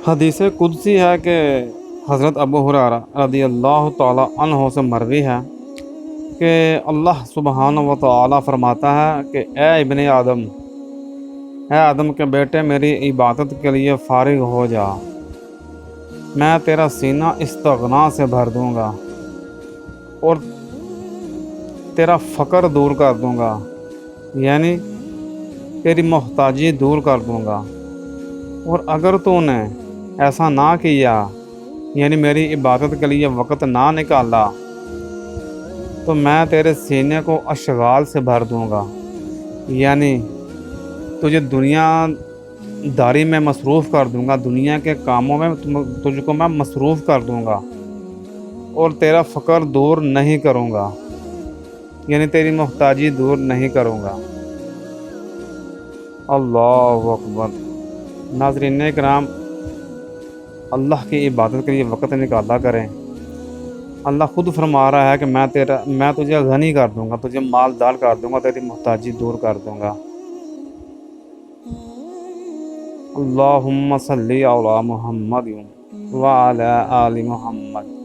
حدیث قدسی ہے کہ حضرت ابو ہریرہ رضی اللہ تعالی عنہ سے مروی ہے کہ اللہ سبحانہ و تعالی فرماتا ہے کہ اے ابن آدم، اے آدم کے بیٹے، میری عبادت کے لیے فارغ ہو جا، میں تیرا سینہ استغنا سے بھر دوں گا اور تیرا فقر دور کر دوں گا، یعنی تیری محتاجی دور کر دوں گا۔ اور اگر تو نے ایسا نہ کیا، یعنی میری عبادت کے لیے وقت نہ نکالا، تو میں تیرے سینے کو اشغال سے بھر دوں گا، یعنی تجھے دنیا داری میں مصروف کر دوں گا، دنیا کے کاموں میں تجھ کو میں مصروف کر دوں گا، اور تیرا فقر دور نہیں کروں گا، یعنی تیری محتاجی دور نہیں کروں گا۔ اللہ اکبر۔ ناظرین کرام، اللہ کی عبادت کے لیے وقت نکالا کریں۔ اللہ خود فرما رہا ہے کہ میں تجھے غنی کر دوں گا، تجھے مالدار کر دوں گا، تیری محتاجی دور کر دوں گا۔ اللہم صلی علی محمد وعلی آل محمد۔